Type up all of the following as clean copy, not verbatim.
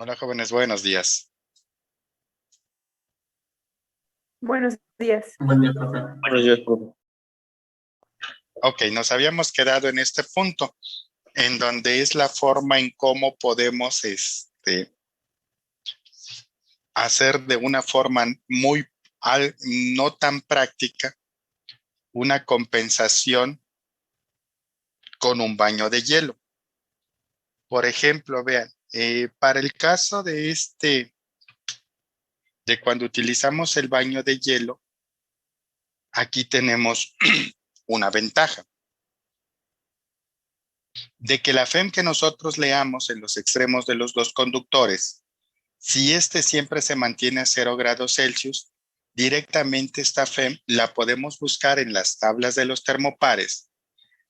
Hola jóvenes, buenos días. Buenos días. Buen día, profe. Buenos días, profe. Ok, nos habíamos quedado en este punto, en donde es la forma en cómo podemos hacer de una forma no tan práctica una compensación con un baño de hielo. Por ejemplo, vean, para el caso de cuando utilizamos el baño de hielo, aquí tenemos una ventaja de que la FEM que nosotros leamos en los extremos de los dos conductores, si este siempre se mantiene a 0 grados Celsius, directamente esta FEM la podemos buscar en las tablas de los termopares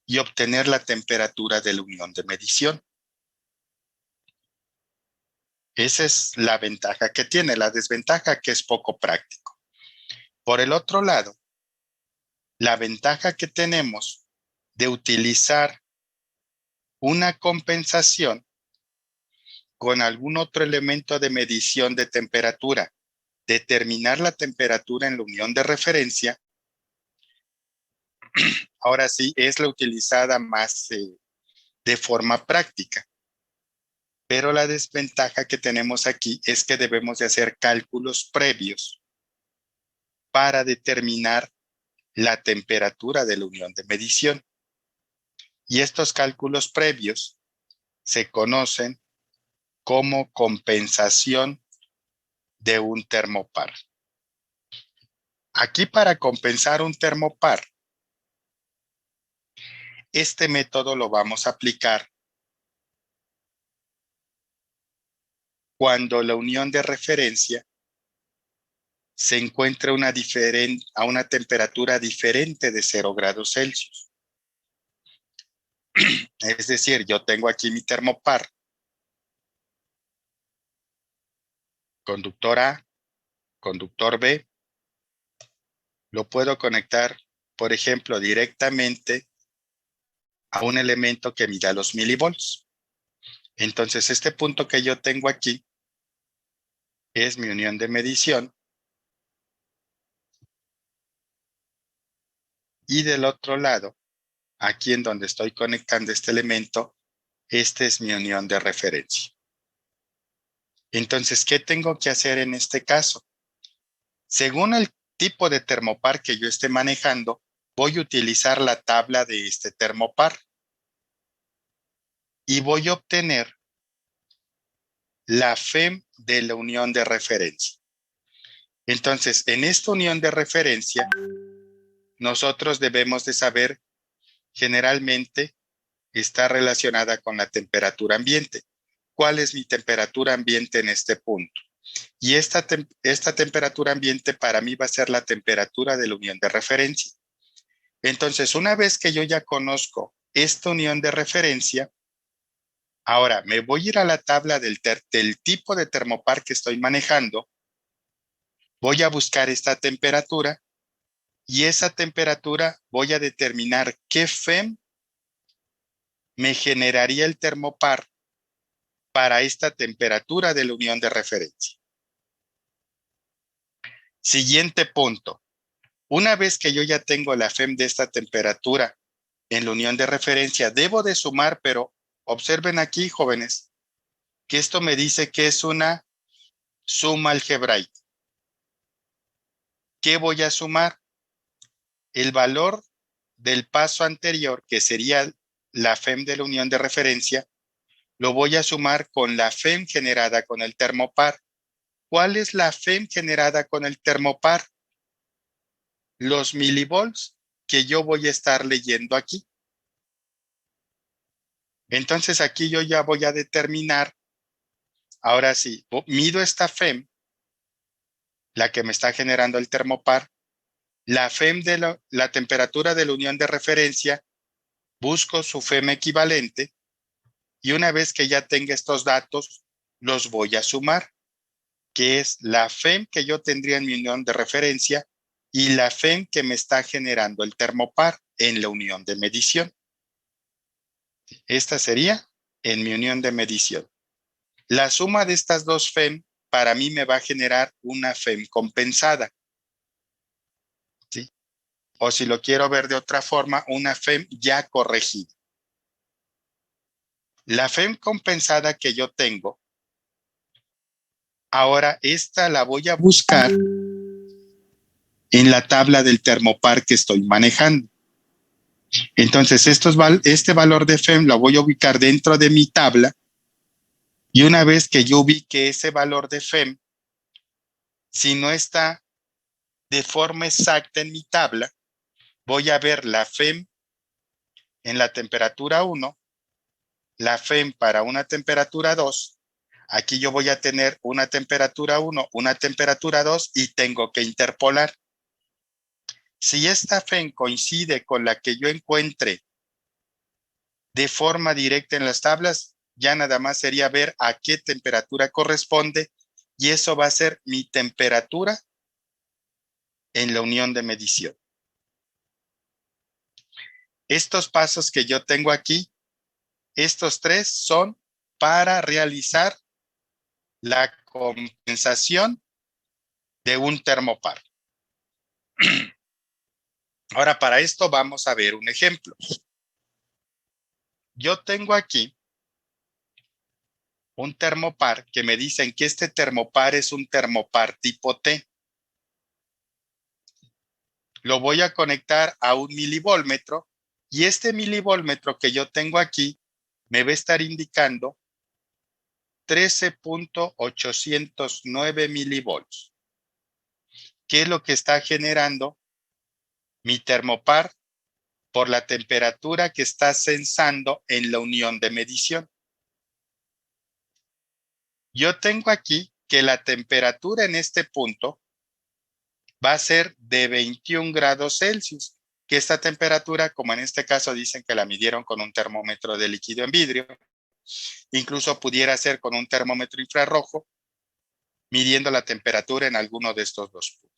y obtener la temperatura de la unión de medición. Esa es la ventaja que tiene, la desventaja que es poco práctico. Por el otro lado, la ventaja que tenemos de utilizar una compensación con algún otro elemento de medición de temperatura, determinar la temperatura en la unión de referencia, ahora sí es la utilizada más de forma práctica. Pero la desventaja que tenemos aquí es que debemos de hacer cálculos previos para determinar la temperatura de la unión de medición. Y estos cálculos previos se conocen como compensación de un termopar. Aquí para compensar un termopar, este método lo vamos a aplicar cuando la unión de referencia se encuentra a una temperatura diferente de 0 grados Celsius. Es decir, yo tengo aquí mi termopar, conductor A, conductor B, lo puedo conectar, por ejemplo, directamente a un elemento que mida los milivolts. Entonces, este punto que yo tengo aquí es mi unión de medición. Y del otro lado, aquí en donde estoy conectando este elemento, esta es mi unión de referencia. Entonces, ¿qué tengo que hacer en este caso? Según el tipo de termopar que yo esté manejando, voy a utilizar la tabla de este termopar y voy a obtener la FEM de la unión de referencia. Entonces, en esta unión de referencia, nosotros debemos de saber, generalmente está relacionada con la temperatura ambiente. ¿Cuál es mi temperatura ambiente en este punto? Y esta temperatura ambiente para mí va a ser la temperatura de la unión de referencia. Entonces, una vez que yo ya conozco esta unión de referencia, ahora me voy a ir a la tabla del tipo de termopar que estoy manejando, voy a buscar esta temperatura y esa temperatura voy a determinar qué FEM me generaría el termopar para esta temperatura de la unión de referencia. Siguiente punto. Una vez que yo ya tengo la FEM de esta temperatura en la unión de referencia, debo de sumar, pero observen aquí, jóvenes, que esto me dice que es una suma algebraica. ¿Qué voy a sumar? El valor del paso anterior, que sería la FEM de la unión de referencia, lo voy a sumar con la FEM generada con el termopar. ¿Cuál es la FEM generada con el termopar? Los milivolts que yo voy a estar leyendo aquí. Entonces aquí yo ya voy a determinar, ahora sí, mido esta FEM, la que me está generando el termopar, la FEM de la temperatura de la unión de referencia, busco su FEM equivalente y una vez que ya tenga estos datos, los voy a sumar, que es la FEM que yo tendría en mi unión de referencia y la FEM que me está generando el termopar en la unión de medición. Esta sería en mi unión de medición. La suma de estas dos FEM para mí me va a generar una FEM compensada. ¿Sí? O si lo quiero ver de otra forma, una FEM ya corregida. La FEM compensada que yo tengo, ahora esta la voy a buscar en la tabla del termopar que estoy manejando. Entonces, este valor de FEM lo voy a ubicar dentro de mi tabla y una vez que yo ubique ese valor de FEM, si no está de forma exacta en mi tabla, voy a ver la FEM en la temperatura 1, la FEM para una temperatura 2. Aquí yo voy a tener una temperatura 1, una temperatura 2 y tengo que interpolar. Si esta FEM coincide con la que yo encuentre de forma directa en las tablas, ya nada más sería ver a qué temperatura corresponde y eso va a ser mi temperatura en la unión de medición. Estos pasos que yo tengo aquí, estos tres son para realizar la compensación de un termopar. Ahora, para esto vamos a ver un ejemplo. Yo tengo aquí un termopar que me dicen que este termopar es un termopar tipo T. Lo voy a conectar a un milivoltmetro y este milivoltmetro que yo tengo aquí me va a estar indicando 13.809 milivolts. ¿Qué es lo que está generando mi termopar por la temperatura que está censando en la unión de medición? Yo tengo aquí que la temperatura en este punto va a ser de 21 grados Celsius, que esta temperatura, como en este caso dicen que la midieron con un termómetro de líquido en vidrio, incluso pudiera ser con un termómetro infrarrojo, midiendo la temperatura en alguno de estos dos puntos.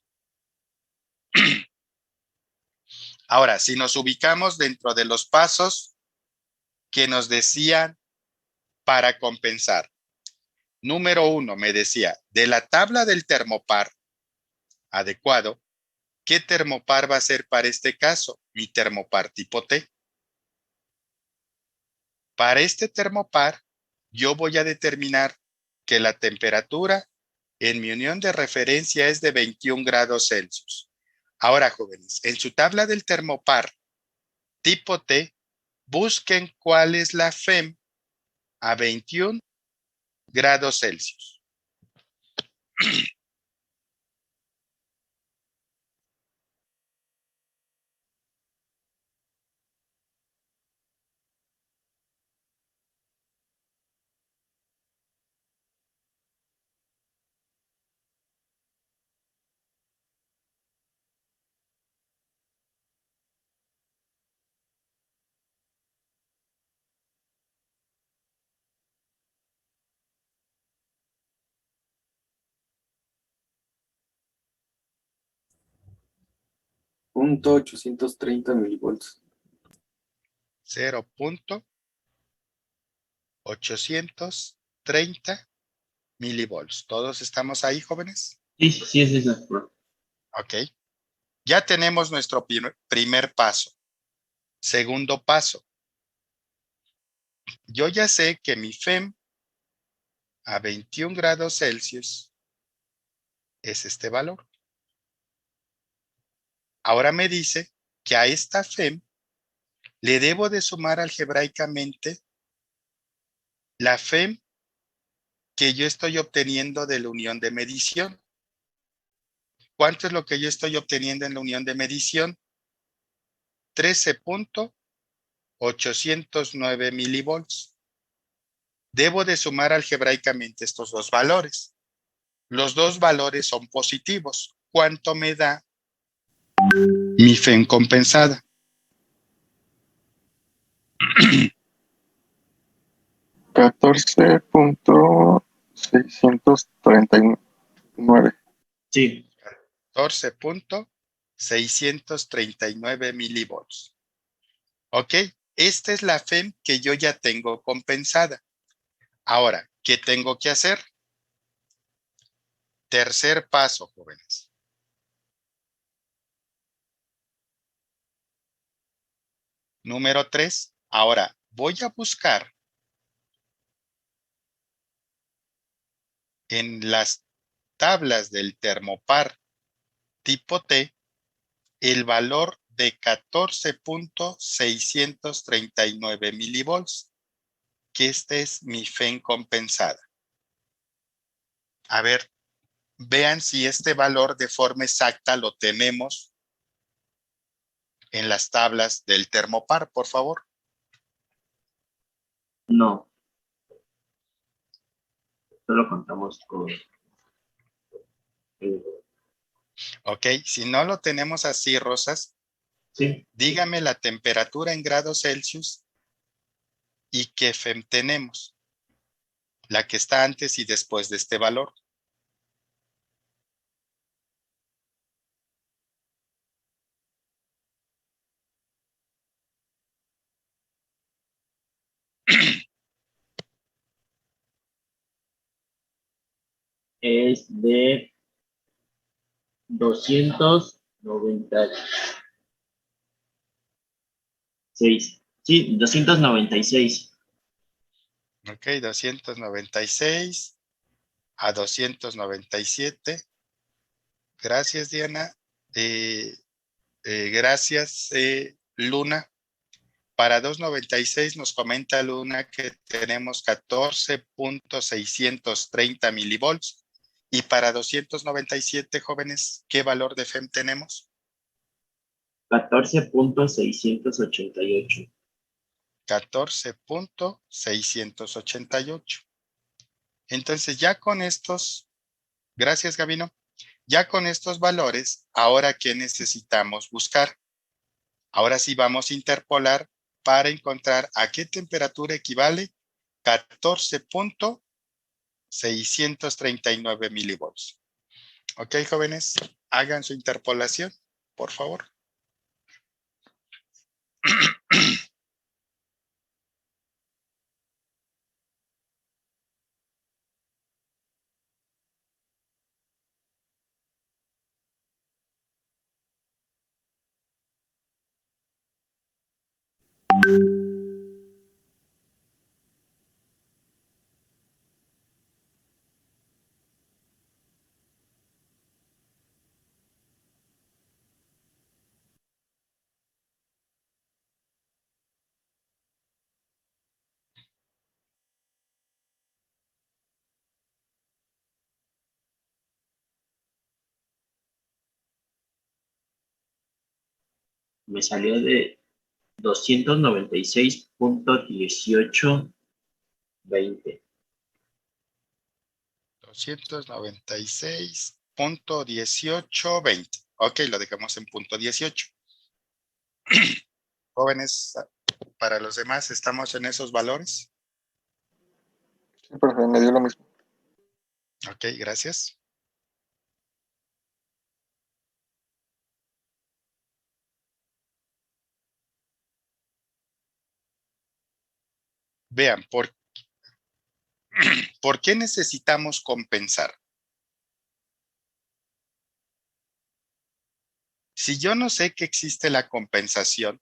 Ahora, si nos ubicamos dentro de los pasos que nos decían para compensar. Número 1, me decía, de la tabla del termopar adecuado, ¿qué termopar va a ser para este caso? Mi termopar tipo T. Para este termopar, yo voy a determinar que la temperatura en mi unión de referencia es de 21 grados Celsius. Ahora, jóvenes, en su tabla del termopar tipo T, busquen cuál es la FEM a 21 grados Celsius. Punto 830 milivolts. 0.830 milivolts. ¿Todos estamos ahí, jóvenes? Sí, sí, es esa. Ok. Ya tenemos nuestro primer paso. Segundo paso. Yo ya sé que mi FEM a 21 grados Celsius es este valor. Ahora me dice que a esta FEM le debo de sumar algebraicamente la FEM que yo estoy obteniendo de la unión de medición. ¿Cuánto es lo que yo estoy obteniendo en la unión de medición? 13.809 milivolts. Debo de sumar algebraicamente estos dos valores. Los dos valores son positivos. ¿Cuánto me da mi FEM compensada? 14.639. Sí. 14.639 milivolts. Ok, esta es la FEM que yo ya tengo compensada. Ahora, ¿Qué tengo que hacer? Tercer paso, jóvenes. Número 3. Ahora voy a buscar en las tablas del termopar tipo T el valor de 14.639 milivolts, que este es mi FEM compensada. A ver, vean si este valor de forma exacta lo tenemos en las tablas del termopar, por favor. No. Solo contamos con... Ok, si no lo tenemos así, Rosas, sí. dígame la temperatura en grados Celsius y qué FEM tenemos, la que está antes y después de este valor. Es de 296. Sí, 296. Ok, 296 a 297. Gracias, Diana. Gracias, Luna. Para 296 nos comenta Luna que tenemos 14.630 milivolts. Y para 297, jóvenes, ¿qué valor de FEM tenemos? 14.688. 14.688. Entonces ya con estos, gracias Gabino, ya con estos valores, ahora ¿qué necesitamos buscar? Ahora sí vamos a interpolar para encontrar a qué temperatura equivale 14.639 milivolts. Ok, jóvenes, hagan su interpolación, por favor. Me salió de 296.1820. 296.1820. Ok, lo dejamos en punto 18. Jóvenes, para los demás, ¿estamos en esos valores? Sí, profe, me dio lo mismo. Ok, gracias. Vean, ¿por qué necesitamos compensar? Si yo no sé que existe la compensación,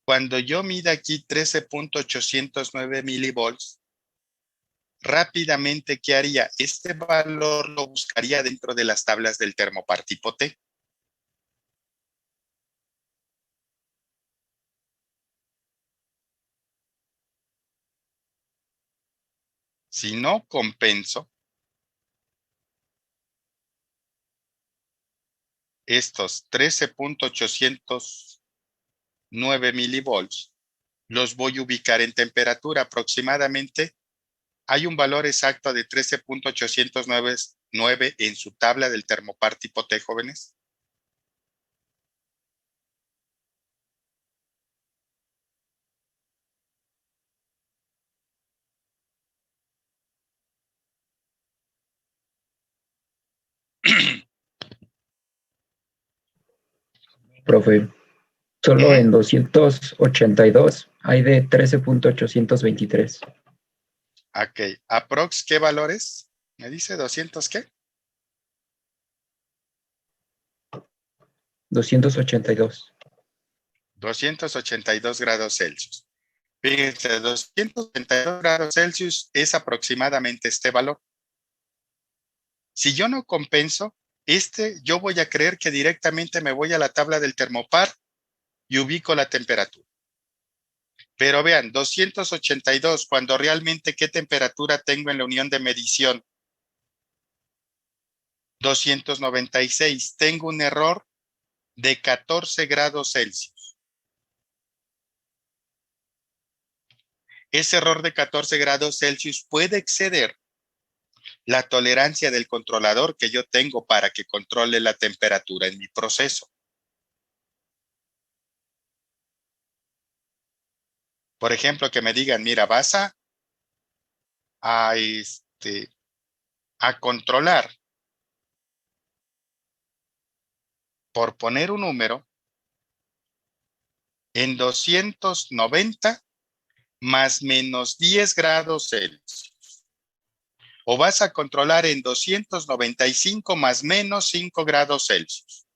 cuando yo mida aquí 13.809 milivolts, rápidamente, ¿qué haría? Este valor lo buscaría dentro de las tablas del termopar tipo T. Si no compenso estos 13.809 milivolts, los voy a ubicar en temperatura aproximadamente. Hay un valor exacto de 13.809 en su tabla del termopar tipo T, jóvenes. Profe, solo en 282 hay de 13.823. Ok, aprox, ¿qué valores? ¿Me dice 200 qué? 282. 282 grados Celsius. Fíjense, 282 grados Celsius es aproximadamente este valor. Si yo no compenso, yo voy a creer que directamente me voy a la tabla del termopar y ubico la temperatura. Pero vean, 282, cuando realmente ¿qué temperatura tengo en la unión de medición? 296. Tengo un error de 14 grados Celsius. Ese error de 14 grados Celsius puede exceder la tolerancia del controlador que yo tengo para que controle la temperatura en mi proceso. Por ejemplo, que me digan, mira, vas a, a controlar, por poner un número, en 290 más menos 10 grados Celsius. O vas a controlar en 295 más menos 5 grados Celsius.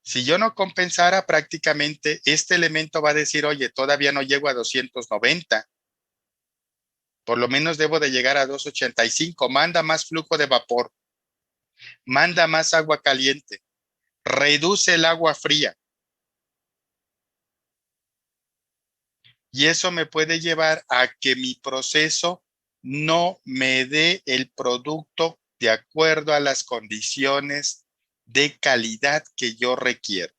Si yo no compensara, prácticamente este elemento va a decir, oye, todavía no llego a 290. Por lo menos debo de llegar a 285. Manda más flujo de vapor. Manda más agua caliente. Reduce el agua fría. Y eso me puede llevar a que mi proceso no me dé el producto de acuerdo a las condiciones de calidad que yo requiero.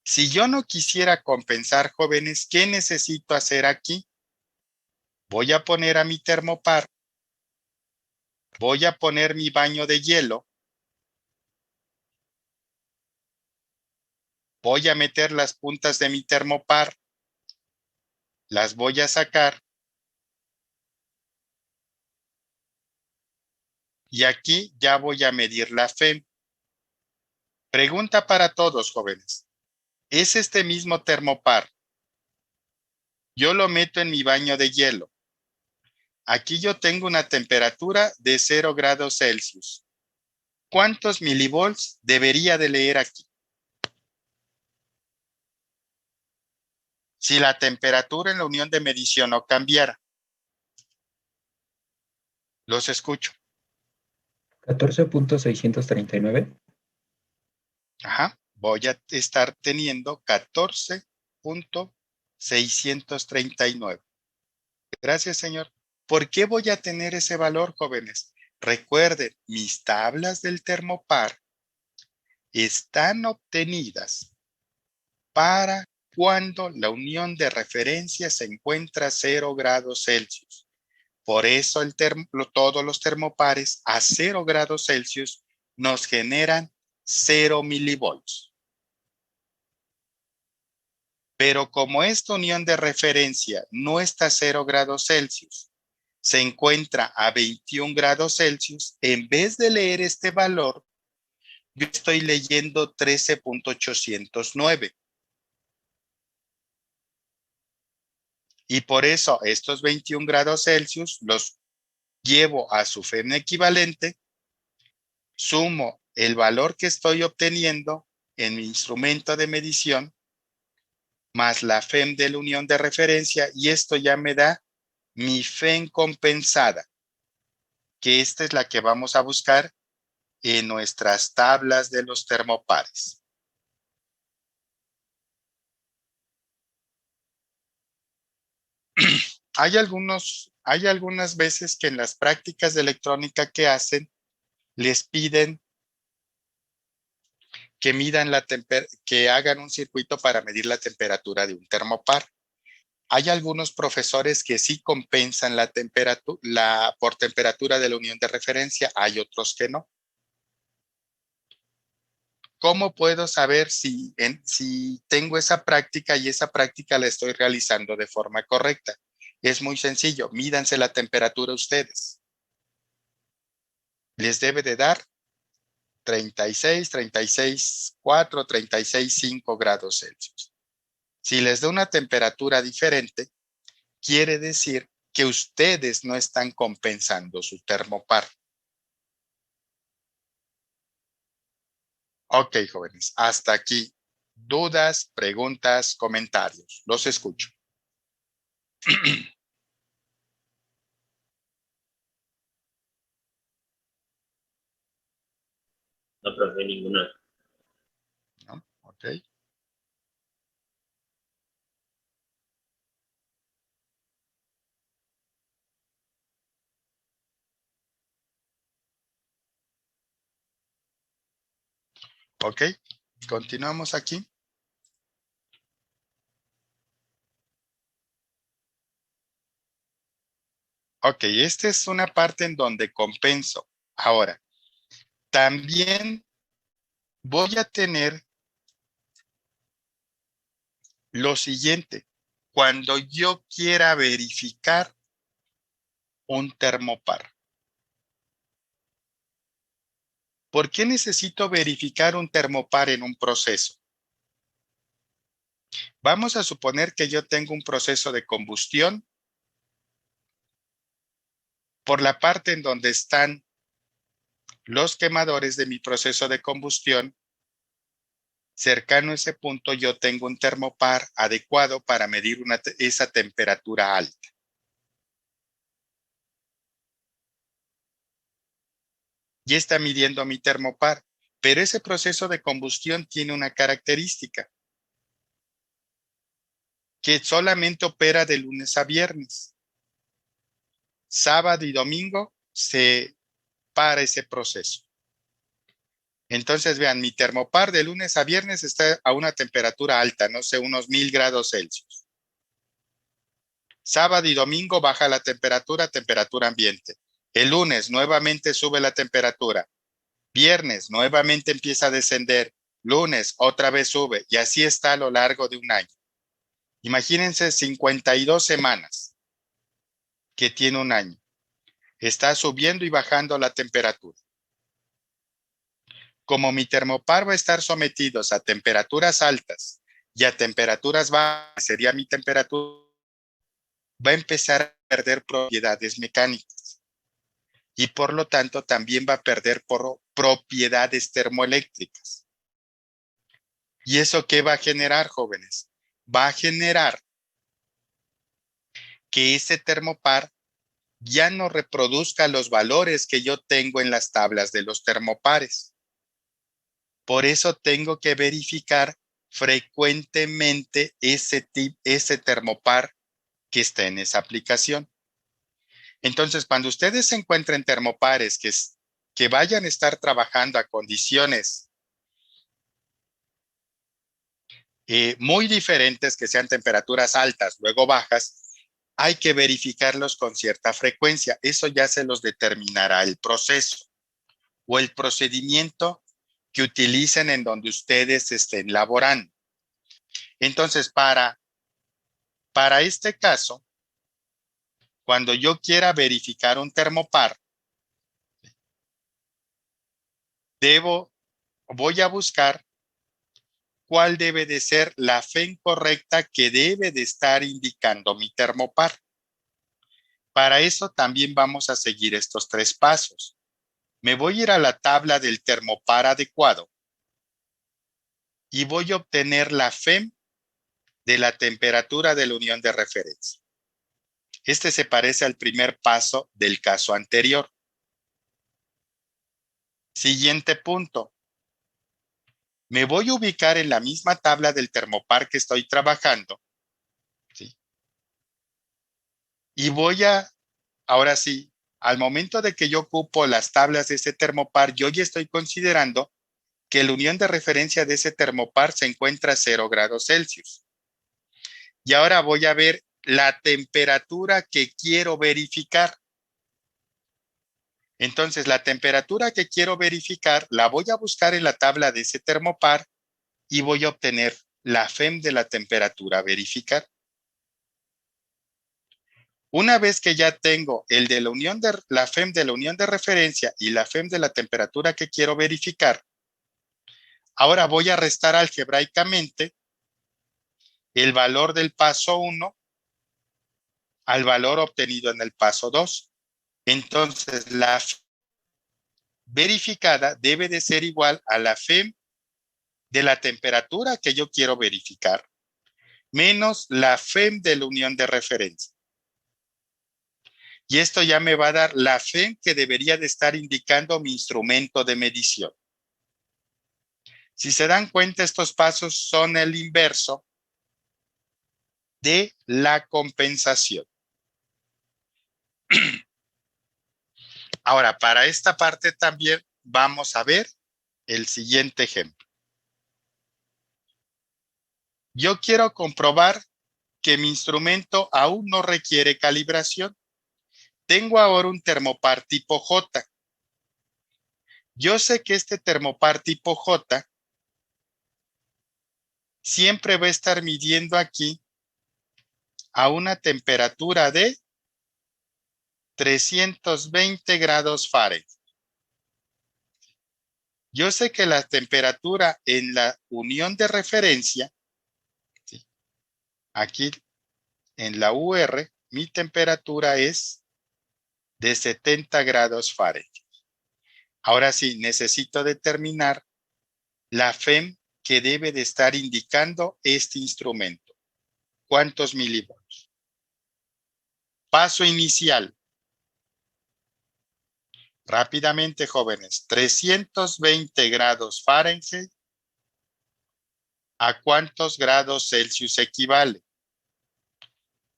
Si yo no quisiera compensar, jóvenes, ¿qué necesito hacer aquí? Voy a poner a mi termopar, voy a poner mi baño de hielo, voy a meter las puntas de mi termopar, las voy a sacar y aquí ya voy a medir la FEM. Pregunta para todos, jóvenes. ¿Es este mismo termopar? Yo lo meto en mi baño de hielo. Aquí yo tengo una temperatura de 0 grados Celsius. ¿Cuántos milivolts debería de leer aquí? Si la temperatura en la unión de medición no cambiara. Los escucho. 14.639. Ajá. Voy a estar teniendo 14.639. Gracias, señor. ¿Por qué voy a tener ese valor, jóvenes? Recuerden, mis tablas del termopar están obtenidas para cuando la unión de referencia se encuentra a 0 grados Celsius. Por eso todos los termopares a 0 grados Celsius nos generan 0 milivolts. Pero como esta unión de referencia no está a 0 grados Celsius, se encuentra a 21 grados Celsius, en vez de leer este valor, yo estoy leyendo 13.809. Y por eso estos 21 grados Celsius los llevo a su FEM equivalente, sumo el valor que estoy obteniendo en mi instrumento de medición, más la FEM de la unión de referencia, y esto ya me da mi FEM compensada, que esta es la que vamos a buscar en nuestras tablas de los termopares. Hay algunas veces que en las prácticas de electrónica que hacen, les piden que que hagan un circuito para medir la temperatura de un termopar. Hay algunos profesores que sí compensan la temperatura, por temperatura de la unión de referencia, hay otros que no. ¿Cómo puedo saber si tengo esa práctica y esa práctica la estoy realizando de forma correcta? Es muy sencillo, mídanse la temperatura ustedes. Les debe de dar 36, 36.4, 36.5 grados Celsius. Si les da una temperatura diferente, quiere decir que ustedes no están compensando su termopar. Ok, jóvenes, hasta aquí. ¿Dudas, preguntas, comentarios? Los escucho. No, profe, ninguna. ¿No? Ok. Ok, continuamos aquí. Ok, esta es una parte en donde compenso. Ahora, también voy a tener lo siguiente. Cuando yo quiera verificar un termopar. ¿Por qué necesito verificar un termopar en un proceso? Vamos a suponer que yo tengo un proceso de combustión. Por la parte en donde están los quemadores de mi proceso de combustión, cercano a ese punto yo tengo un termopar adecuado para medir esa temperatura alta. Y está midiendo mi termopar, pero ese proceso de combustión tiene una característica, que solamente opera de lunes a viernes. Sábado y domingo se para ese proceso. Entonces, vean, mi termopar de lunes a viernes está a una temperatura alta, no sé, unos 1000 grados Celsius. Sábado y domingo baja la temperatura ambiente. El lunes nuevamente sube la temperatura. Viernes nuevamente empieza a descender. Lunes otra vez sube y así está a lo largo de un año. Imagínense 52 semanas que tiene un año. Está subiendo y bajando la temperatura. Como mi termopar va a estar sometidos a temperaturas altas y a temperaturas bajas, sería mi temperatura, va a empezar a perder propiedades mecánicas y por lo tanto también va a perder propiedades termoeléctricas. ¿Y eso qué va a generar, jóvenes? Va a generar que ese termopar ya no reproduzca los valores que yo tengo en las tablas de los termopares. Por eso tengo que verificar frecuentemente ese termopar que está en esa aplicación. Entonces, cuando ustedes se encuentren termopares que vayan a estar trabajando a condiciones muy diferentes, que sean temperaturas altas, luego bajas, hay que verificarlos con cierta frecuencia. Eso ya se los determinará el proceso o el procedimiento que utilicen en donde ustedes estén laborando. Entonces, para este caso, cuando yo quiera verificar un termopar, voy a buscar cuál debe de ser la FEM correcta que debe de estar indicando mi termopar. Para eso también vamos a seguir estos 3 pasos. Me voy a ir a la tabla del termopar adecuado y voy a obtener la FEM de la temperatura de la unión de referencia. Este se parece al primer paso del caso anterior. Siguiente punto. Me voy a ubicar en la misma tabla del termopar que estoy trabajando, ¿sí? Y ahora sí, al momento de que yo ocupo las tablas de ese termopar, yo ya estoy considerando que la unión de referencia de ese termopar se encuentra a 0 grados Celsius. Y ahora voy a ver la temperatura que quiero verificar. Entonces, la temperatura que quiero verificar la voy a buscar en la tabla de ese termopar y voy a obtener la FEM de la temperatura a verificar. Una vez que ya tengo la FEM de la unión de referencia y la FEM de la temperatura que quiero verificar, ahora voy a restar algebraicamente el valor del paso 1 al valor obtenido en el paso 2. Entonces, la verificada debe de ser igual a la FEM de la temperatura que yo quiero verificar, menos la FEM de la unión de referencia. Y esto ya me va a dar la FEM que debería de estar indicando mi instrumento de medición. Si se dan cuenta, estos pasos son el inverso de la compensación. Ahora, para esta parte también vamos a ver el siguiente ejemplo. Yo quiero comprobar que mi instrumento aún no requiere calibración. Tengo ahora un termopar tipo J. Yo sé que este termopar tipo J siempre va a estar midiendo aquí a una temperatura de 320 grados Fahrenheit. Yo sé que la temperatura en la unión de referencia, ¿sí?, aquí en la UR, mi temperatura es de 70 grados Fahrenheit. Ahora sí, necesito determinar la FEM que debe de estar indicando este instrumento. ¿Cuántos milivolts? Paso inicial. Rápidamente, jóvenes. 320 grados Fahrenheit. ¿A cuántos grados Celsius equivale?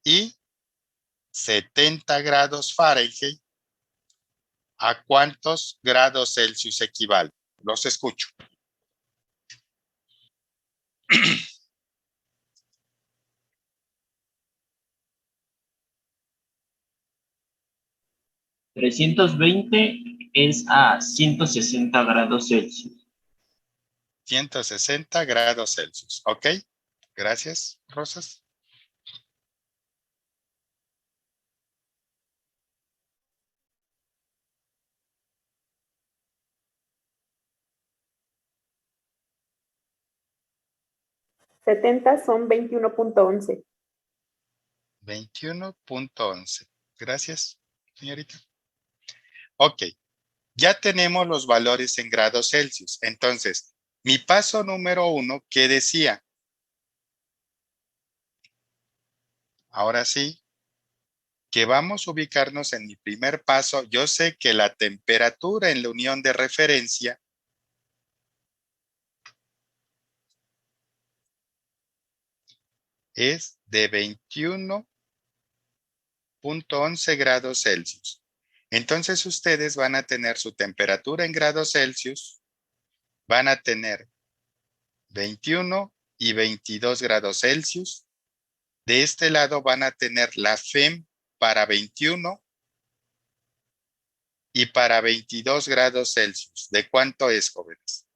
Y 70 grados Fahrenheit. ¿A cuántos grados Celsius equivale? Los escucho. $320 es a 160 grados Celsius. 160 grados Celsius. ¿Ok? Gracias, Rosas. Setenta son 21.11. 21.11. Gracias, señorita. Ok. Ya tenemos los valores en grados Celsius. Entonces, mi paso número 1, ¿qué decía? Ahora sí, que vamos a ubicarnos en mi primer paso. Yo sé que la temperatura en la unión de referencia es de 21.11 grados Celsius. Entonces ustedes van a tener su temperatura en grados Celsius, van a tener 21 y 22 grados Celsius. De este lado van a tener la FEM para 21 y para 22 grados Celsius. ¿De cuánto es, jóvenes?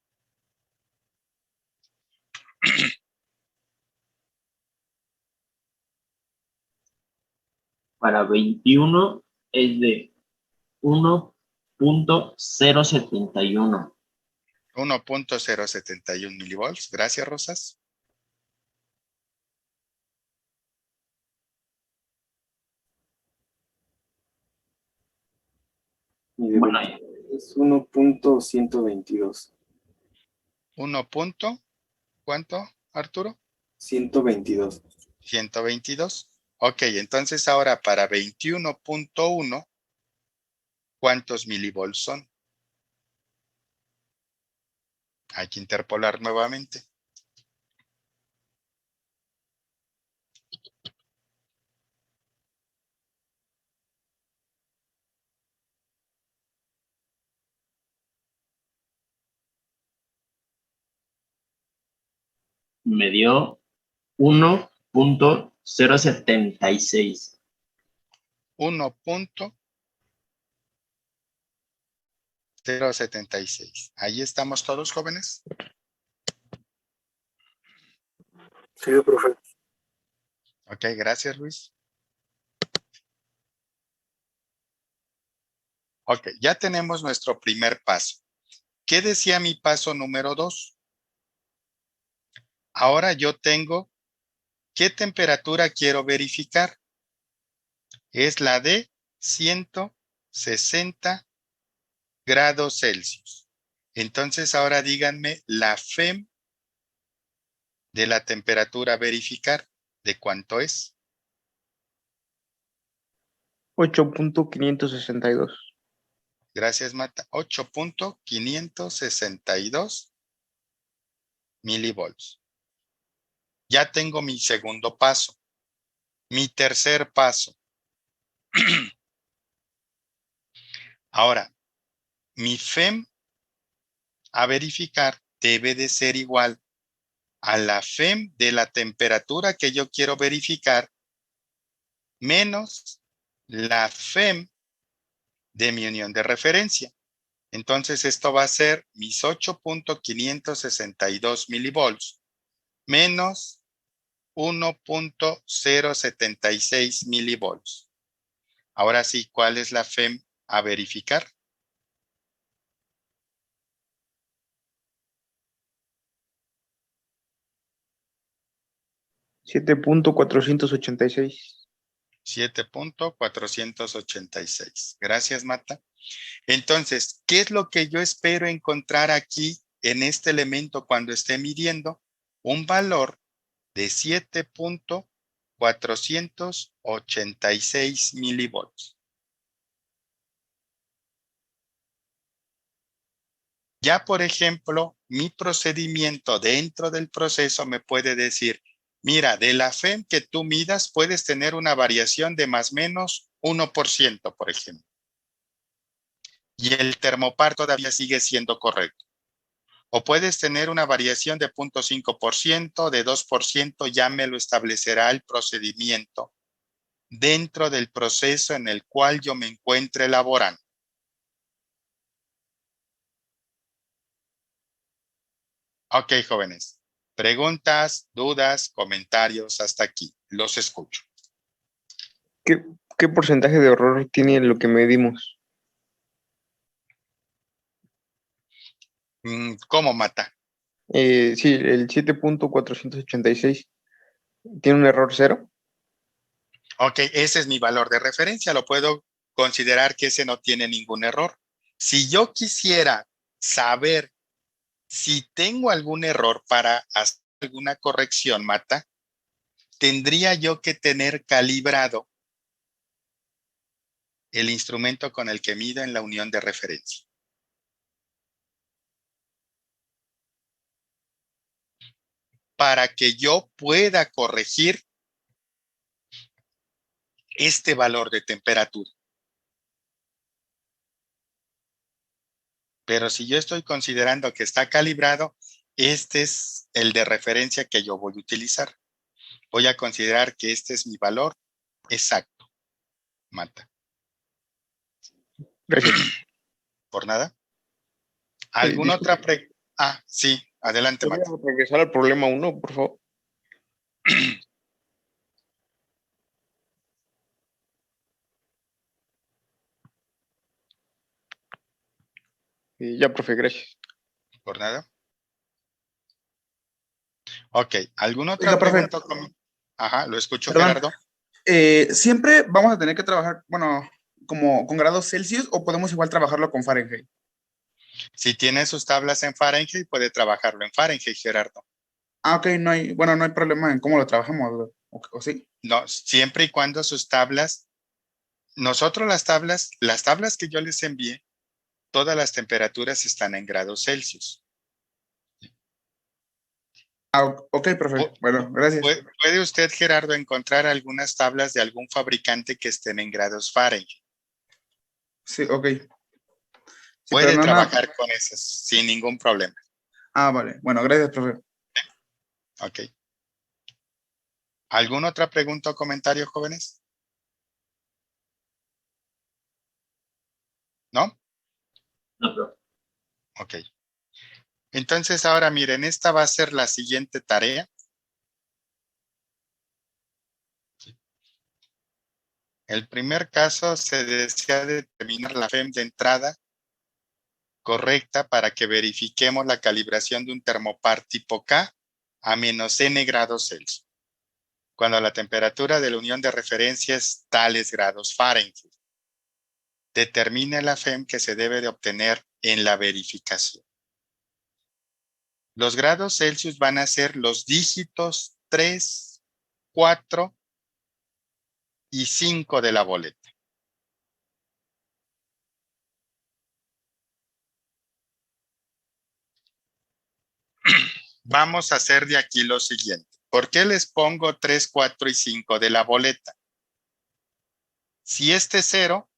Para 21 es de 1.071. 1.071 milivolts. Gracias, Rosas. Bueno, Es 1.122. 1. ¿Cuánto, Arturo? 122. 122. Ok, entonces ahora para 21.1, ¿cuántos milivolts son? Hay que interpolar nuevamente. me dio 1.076. 1.076. Ahí estamos todos, jóvenes. Sí, profe. Ok, gracias, Luis. Ok, ya tenemos nuestro primer paso. ¿Qué decía mi paso número 2? Ahora yo tengo ¿Qué temperatura quiero verificar? Es la de 160 grados Celsius. Entonces ahora díganme la FEM de la temperatura a verificar. ¿De cuánto es? 8.562. Gracias, Mata. 8.562 milivolts. Ya tengo mi segundo paso. Mi tercer paso. Ahora, mi FEM a verificar debe de ser igual a la FEM de la temperatura que yo quiero verificar menos la FEM de mi unión de referencia. Entonces esto va a ser mis 8.562 milivolts menos 1.076 milivolts. Ahora sí, ¿cuál es la FEM a verificar? $7.486. 7.486. Gracias, Marta. Entonces, ¿qué es lo que yo espero encontrar aquí en este elemento cuando esté midiendo? Un valor de 7.486 milivolts. Ya, por ejemplo, mi procedimiento dentro del proceso me puede decir, mira, de la FEM que tú midas puedes tener una variación de más o menos 1%, por ejemplo. Y el termopar todavía sigue siendo correcto. O puedes tener una variación de 0.5%, de 2%, ya me lo establecerá el procedimiento dentro del proceso en el cual yo me encuentre elaborando. Ok, jóvenes. Preguntas, dudas, comentarios, hasta aquí. Los escucho. ¿Qué porcentaje de error tiene lo que medimos? ¿Cómo, Mata? Sí, el 7.486 tiene un error cero. Ok, ese es mi valor de referencia. Lo puedo considerar que ese no tiene ningún error. Si yo quisiera saber si tengo algún error para hacer alguna corrección, Mata, tendría yo que tener calibrado el instrumento con el que mido en la unión de referencia. Para que yo pueda corregir este valor de temperatura. Pero si yo estoy considerando que está calibrado, este es el de referencia que yo voy a utilizar. Voy a considerar que este es mi valor exacto, Mata. Gracias. ¿Por nada? ¿Alguna otra pregunta? Ah, sí, adelante, ¿Podría Mata. regresar al problema 1, por favor? Ya, profe, gracias. ¿Por nada? Ok, ¿alguna otra Oiga, profe, pregunta? Ajá, lo escucho, perdón. Gerardo. ¿Siempre vamos a tener que trabajar, bueno, como con grados Celsius o podemos igual trabajarlo con Fahrenheit? Si tiene sus tablas en Fahrenheit, puede trabajarlo en Fahrenheit, Gerardo. Ah, ok, no hay problema en cómo lo trabajamos, ¿o sí? No, siempre y cuando sus tablas, nosotros las tablas que yo les envié, todas las temperaturas están en grados Celsius. Ah, ok, profe. Bueno, gracias. ¿Puede usted, Gerardo, encontrar algunas tablas de algún fabricante que estén en grados Fahrenheit? Sí, ok. Sí, Puede pero no, trabajar con esas sin ningún problema. Ah, vale. Bueno, gracias, profe. Ok. ¿Alguna otra pregunta o comentario, jóvenes? ¿No? No, profe. Ok. Entonces, ahora miren, esta va a ser la siguiente tarea. El primer caso se desea determinar la FEM de entrada correcta para que verifiquemos la calibración de un termopar tipo K a -N grados Celsius. Cuando la temperatura de la unión de referencia es tales grados Fahrenheit. Determine la FEM que se debe de obtener en la verificación. Los grados Celsius van a ser los dígitos 3, 4 y 5 de la boleta. Vamos a hacer de aquí lo siguiente. ¿Por qué les pongo 3, 4 y 5 de la boleta? Si este es 0,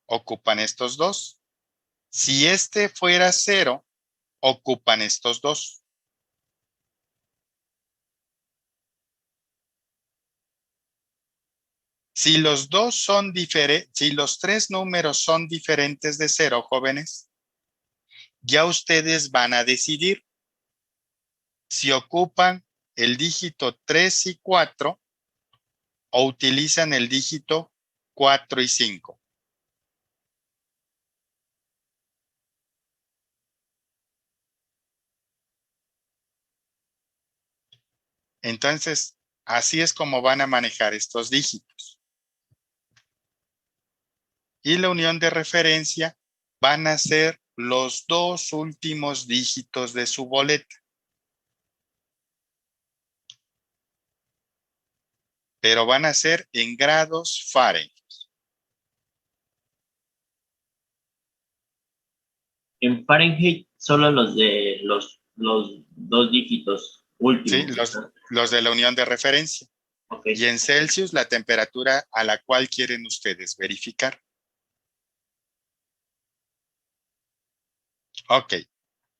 ocupan estos dos. Si este fuera 0, ocupan estos dos. Si los tres números son diferentes de 0, jóvenes, ya ustedes van a decidir si ocupan el dígito 3 y 4 o utilizan el dígito 4 y 5. Entonces, así es como van a manejar estos dígitos. Y la unión de referencia van a ser los dos últimos dígitos de su boleta. Pero van a ser en grados Fahrenheit. En Fahrenheit, solo los de los dos dígitos últimos. Sí, los de la unión de referencia. Ok. Y en Celsius, la temperatura a la cual quieren ustedes verificar. Ok.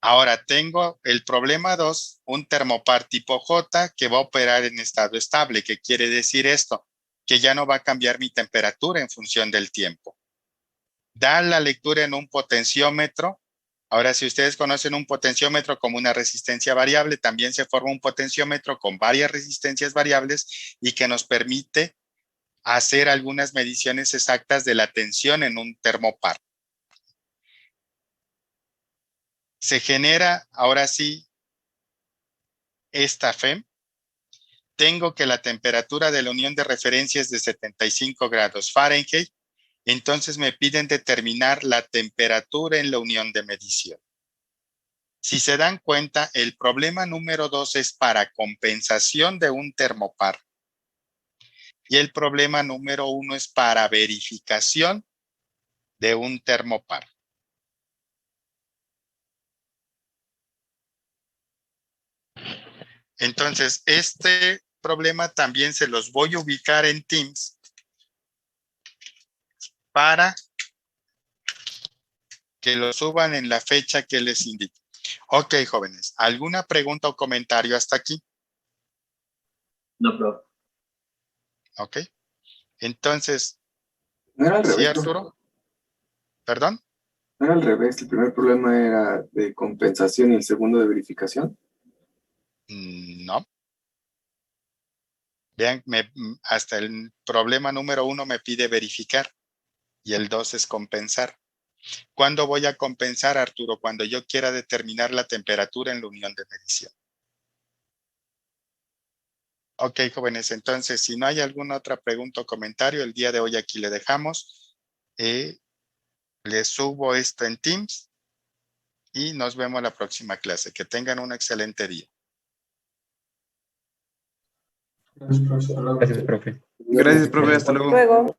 Ahora tengo el problema 2, un termopar tipo J que va a operar en estado estable. ¿Qué quiere decir esto? Que ya no va a cambiar mi temperatura en función del tiempo. Da la lectura en un potenciómetro. Ahora, si ustedes conocen un potenciómetro como una resistencia variable, también se forma un potenciómetro con varias resistencias variables y que nos permite hacer algunas mediciones exactas de la tensión en un termopar. Se genera, ahora sí, esta FEM. Tengo que la temperatura de la unión de referencia es de 75 grados Fahrenheit. Entonces me piden determinar la temperatura en la unión de medición. Si se dan cuenta, el problema número 2 es para compensación de un termopar. Y el problema número 1 es para verificación de un termopar. Entonces, este problema también se los voy a ubicar en Teams para que lo suban en la fecha que les indique. Ok, jóvenes, ¿alguna pregunta o comentario hasta aquí? No, profe. Ok. Entonces, No era al ¿sí, revés, profe. Arturo? ¿Perdón? No era al revés. El primer problema era de compensación y el segundo de verificación. No. Vean, hasta el problema número 1 me pide verificar y el 2 es compensar. ¿Cuándo voy a compensar, Arturo? Cuando yo quiera determinar la temperatura en la unión de medición. Ok, jóvenes, entonces, si no hay alguna otra pregunta o comentario, el día de hoy aquí le dejamos. Les subo esto en Teams y nos vemos en la próxima clase. Que tengan un excelente día. Gracias, profe. Gracias, profe. Hasta luego. Luego.